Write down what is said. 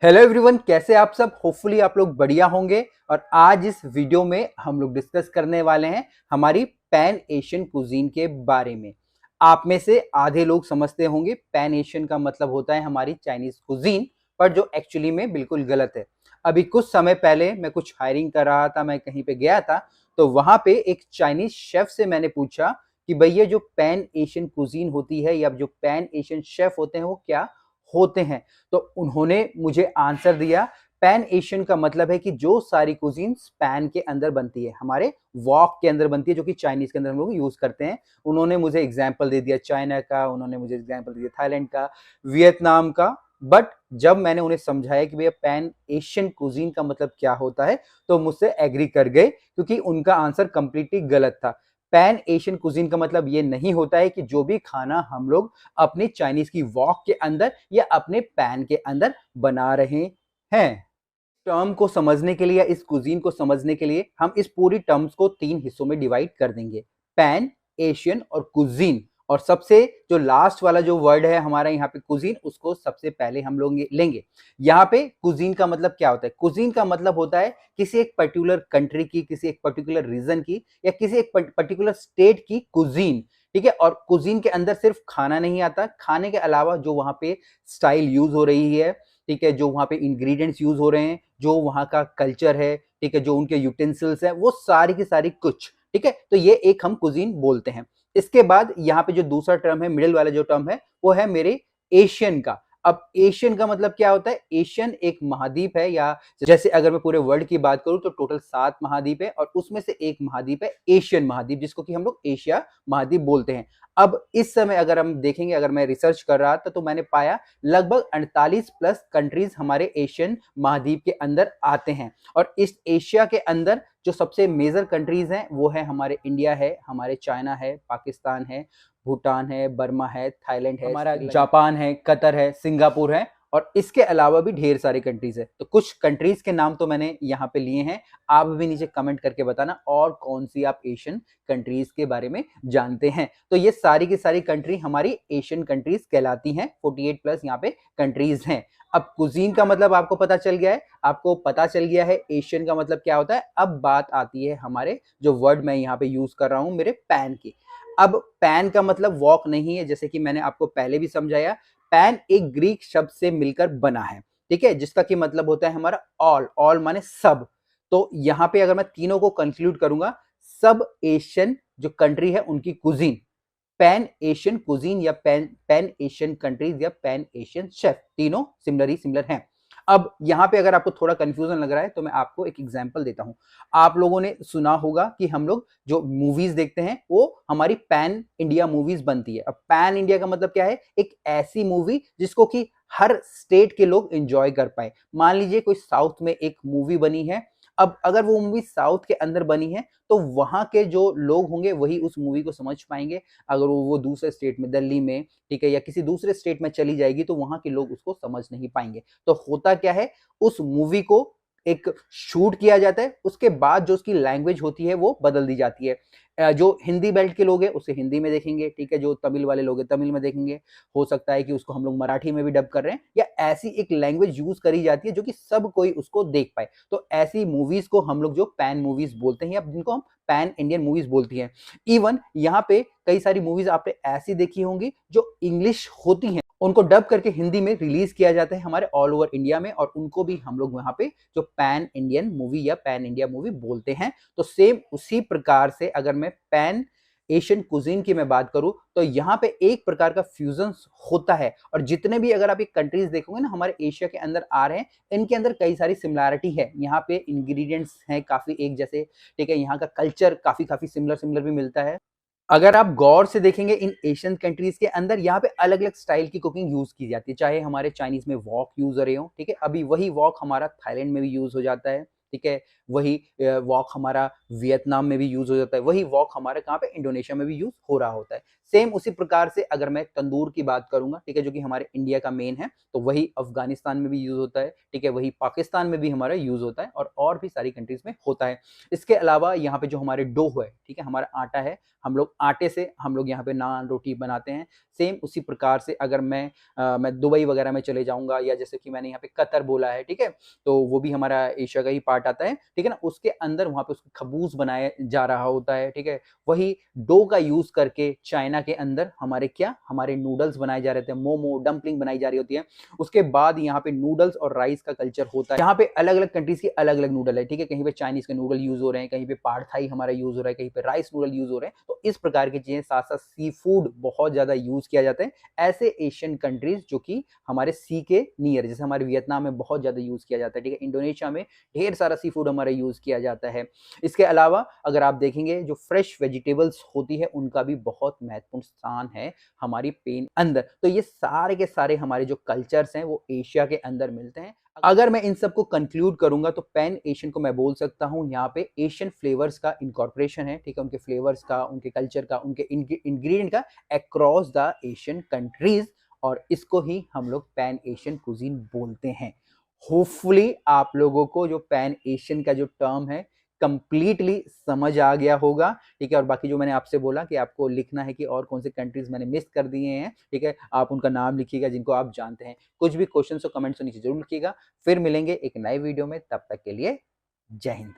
Hello everyone, कैसे आप सब। होपफुली आप लोग बढ़िया होंगे। और आज इस वीडियो में हम लोग डिस्कस करने वाले हैं हमारी पैन एशियन कुजीन के बारे में। आप में से आधे लोग समझते होंगे पैन एशियन का मतलब होता है हमारी चाइनीज कुजीन, पर जो एक्चुअली में बिल्कुल गलत है। अभी कुछ समय पहले मैं कुछ हायरिंग कर रहा था, मैं कहीं पे गया था, तो वहां पे एक चाइनीज शेफ से मैंने पूछा कि भैया जो पैन एशियन कुजीन होती है या जो पैन एशियन शेफ होते हैं वो क्या होते हैं। तो उन्होंने मुझे आंसर दिया, पैन एशियन का मतलब है कि जो सारी कुजीन्स पैन के अंदर बनती है, हमारे वॉक के अंदर बनती है, जो कि चाइनीज के अंदर हम लोग यूज करते हैं। उन्होंने मुझे एग्जाम्पल दे दिया चाइना का, उन्होंने मुझे एग्जाम्पल दे दिया थाईलैंड का, वियतनाम का। बट जब मैंने उन्हें समझाया कि भैया पैन एशियन कुजीन का मतलब क्या होता है, तो मुझसे एग्री कर गए, क्योंकि उनका आंसर कंप्लीटली गलत था। पैन एशियन कुजीन का मतलब ये नहीं होता है कि जो भी खाना हम लोग अपनी चाइनीज की वॉक के अंदर या अपने पैन के अंदर बना रहे हैं। टर्म को समझने के लिए या इस कुजीन को समझने के लिए हम इस पूरी टर्म्स को तीन हिस्सों में डिवाइड कर देंगे, पैन, एशियन और कुजीन। और सबसे जो लास्ट वाला जो वर्ड है हमारा यहाँ पे कुजीन, उसको सबसे पहले हम लोग लेंगे। यहाँ पे कुजीन का मतलब क्या होता है? कुजीन का मतलब होता है किसी एक पर्टिकुलर कंट्री की, किसी एक पर्टिकुलर रीजन की, या किसी एक पर्टिकुलर स्टेट की कुजीन। ठीक है। और कुजीन के अंदर सिर्फ खाना नहीं आता, खाने के अलावा जो वहां पे स्टाइल यूज हो रही है, ठीक है, जो वहां पे इंग्रेडिएंट्स यूज हो रहे हैं, जो वहां का कल्चर है, ठीक है, जो उनके यूटेंसिल्स है, वो सारी की सारी कुछ, ठीक है, तो ये एक हम कुजीन बोलते हैं। इसके बाद यहाँ पे जो दूसरा टर्म है, मिडिल वाला जो टर्म है, वो है मेरे एशियन का। अब एशियन का मतलब क्या होता है? एशियन एक महाद्वीप है, या जैसे अगर मैं पूरे वर्ल्ड की बात करूं तो टोटल 7 महाद्वीप है, और उसमें से एक महाद्वीप है एशियन महाद्वीप, जिसको कि हम लोग एशिया महाद्वीप बोलते हैं। अब इस समय अगर हम देखेंगे, अगर मैं रिसर्च कर रहा था, तो मैंने पाया लगभग 48 प्लस कंट्रीज हमारे एशियन महाद्वीप के अंदर आते हैं। और इस एशिया के अंदर जो सबसे मेजर कंट्रीज हैं वो है हमारे इंडिया है, हमारे चाइना है, पाकिस्तान है, भूटान है, बर्मा है, थाईलैंड है, हमारा जापान है, कतर है, सिंगापुर है, और इसके अलावा भी ढेर सारी कंट्रीज है। तो कुछ कंट्रीज के नाम तो मैंने यहाँ पे लिए हैं, आप भी नीचे कमेंट करके बताना और कौन सी आप एशियन कंट्रीज के बारे में जानते हैं। तो ये सारी की सारी कंट्री हमारी एशियन कंट्रीज कहलाती हैं। 48 प्लस यहाँ पे कंट्रीज हैं। अब कुजीन का मतलब आपको पता चल गया है, आपको पता चल गया है एशियन का मतलब क्या होता है। अब बात आती है हमारे जो वर्ड मैं यहाँ पे यूज कर रहा हूँ मेरे पैन की। अब पैन का मतलब वॉक नहीं है, जैसे कि मैंने आपको पहले भी समझाया। पैन एक ग्रीक शब्द से मिलकर बना है, ठीक है, जिसका कि मतलब होता है हमारा ऑल। ऑल माने सब। तो यहाँ पे अगर मैं तीनों को कंक्लूड करूंगा, सब एशियन जो कंट्री है उनकी कुजीन पैन एशियन कुजीन, या पैन पैन एशियन कंट्रीज, या पैन एशियन शेफ, तीनों सिमिलर ही सिमिलर हैं। अब यहां पे अगर आपको थोड़ा कंफ्यूजन लग रहा है तो मैं आपको एक एग्जांपल देता हूं। आप लोगों ने सुना होगा कि हम लोग जो मूवीज देखते हैं वो हमारी पैन इंडिया मूवीज बनती है। अब पैन इंडिया का मतलब क्या है? एक ऐसी मूवी जिसको कि हर स्टेट के लोग एंजॉय कर पाए। मान लीजिए कोई साउथ में एक मूवी बनी है, अब अगर वो मूवी साउथ के अंदर बनी है तो वहां के जो लोग होंगे वही उस मूवी को समझ पाएंगे। अगर वो दूसरे स्टेट में, दिल्ली में, ठीक है, या किसी दूसरे स्टेट में चली जाएगी तो वहां के लोग उसको समझ नहीं पाएंगे। तो होता क्या है, उस मूवी को एक शूट किया जाता है, उसके बाद जो उसकी लैंग्वेज होती है वो बदल दी जाती है। जो हिंदी बेल्ट के लोग हैं उसे हिंदी में देखेंगे, ठीक है, जो तमिल वाले लोग हैं तमिल में देखेंगे। हो सकता है कि उसको हम लोग मराठी में भी डब कर रहे हैं, या ऐसी एक लैंग्वेज यूज करी जाती है जो कि सब कोई उसको देख पाए। तो ऐसी मूवीज को हम लोग जो पैन मूवीज बोलते हैं, या जिनको हम पैन इंडियन मूवीज बोलती हैं। इवन यहाँ पे कई सारी मूवीज आपने ऐसी देखी होंगी जो इंग्लिश होती हैं, उनको डब करके हिंदी में रिलीज किया जाता है हमारे ऑल ओवर इंडिया में, और उनको भी हम लोग वहां पे जो पैन इंडियन मूवी या पैन इंडिया मूवी बोलते हैं। तो सेम उसी प्रकार से अगर मैं पैन एशियन कुजीन की मैं बात करूं तो यहाँ पे एक प्रकार का फ्यूजन होता है। और जितने भी अगर आप ये कंट्रीज देखोगे ना हमारे एशिया के अंदर आ रहे हैं, इनके अंदर कई सारी सिमिलैरिटी है। यहाँ पे इंग्रेडिएंट्स हैं काफी एक जैसे, ठीक है, यहाँ का कल्चर काफी काफी सिमिलर सिमिलर भी मिलता है। अगर आप गौर से देखेंगे इन एशियन कंट्रीज के अंदर यहाँ पे अलग अलग स्टाइल की कुकिंग यूज की जाती है। चाहे हमारे चाइनीज में वॉक यूज हो रहे हो, ठीक है, अभी वही वॉक हमारा थाईलैंड में भी यूज हो जाता है, ठीक है, वही वॉक हमारा वियतनाम में भी यूज हो जाता है, वही वॉक हमारे कहाँ पे इंडोनेशिया में भी यूज हो रहा होता है। सेम उसी प्रकार से अगर मैं तंदूर की बात करूंगा, ठीक है, जो कि हमारे इंडिया का मेन है, तो वही अफगानिस्तान में भी यूज होता है, ठीक है, वही पाकिस्तान में भी हमारा यूज होता है, और भी सारी कंट्रीज में होता है। इसके अलावा यहाँ पे जो हमारे डो है, ठीक है, हमारा आटा है, हम लोग आटे से हम लोग यहाँ पे नान रोटी बनाते हैं। सेम उसी प्रकार से अगर मैं दुबई वगैरह में चले जाऊंगा, या जैसे कि मैंने यहाँ पे कतर बोला है, ठीक है, तो वो भी हमारा एशिया का ही पार्ट आता है, ठीक है ना। उसके अंदर वहां पे उसका खबूस बनाया जा रहा होता है, ठीक है। वही डो का यूज करके चाइना के अंदर हमारे नूडल्स बनाए जा रहे थे, मोमो डंपलिंग बनाई जा रही होती है। उसके बाद यहाँ पे नूडल्स और राइस का कल्चर होता है। यहाँ पे अलग अलग कंट्रीज की अलग अलग नूडल है, ठीक है। कहीं पे चाइनीज के नूडल यूज हो रहे हैं, कहीं पे पाड़ थाई हमारा यूज हो रहा है, कहीं पे राइस नूडल यूज हो रहे हैं। तो इस प्रकार की चीजें, साथ साथ सी फूड बहुत ज्यादा यूज किया जाता है ऐसे एशियन कंट्रीज जो कि हमारे सी के नियर, जैसे हमारे वियतनाम में बहुत ज्यादा यूज किया जाता है, ठीक है। इंडोनेशिया में ढेर सारा सी फूड हमारा यूज किया जाता है। इसके अलावा अगर आप देखेंगे जो फ्रेश वेजिटेबल्स होती है उनका भी बहुत महत्वपूर्ण स्थान है हमारी पेन अंदर। तो ये सारे के सारे हमारे जो कल्चर्स हैं वो एशिया के अंदर मिलते हैं। अगर मैं इन सबको कंक्लूड करूंगा तो पैन एशियन को मैं बोल सकता हूं यहाँ पे एशियन फ्लेवर्स का इनकॉर्पोरेशन है, ठीक है। उनके फ्लेवर्स का, उनके कल्चर का, उनके इंग्रेडिएंट का अक्रॉस द एशियन कंट्रीज, और इसको ही हम लोग पैन एशियन कुजीन बोलते हैं। होपफुली आप लोगों को जो पैन एशियन का जो टर्म है कंप्लीटली समझ आ गया होगा, ठीक है। और बाकी जो मैंने आपसे बोला कि आपको लिखना है कि और कौन से कंट्रीज मैंने मिस कर दिए हैं, ठीक है, आप उनका नाम लिखिएगा जिनको आप जानते हैं। कुछ भी क्वेश्चन हो कमेंट्स नीचे जरूर लिखिएगा। फिर मिलेंगे एक नए वीडियो में, तब तक के लिए जय हिंद।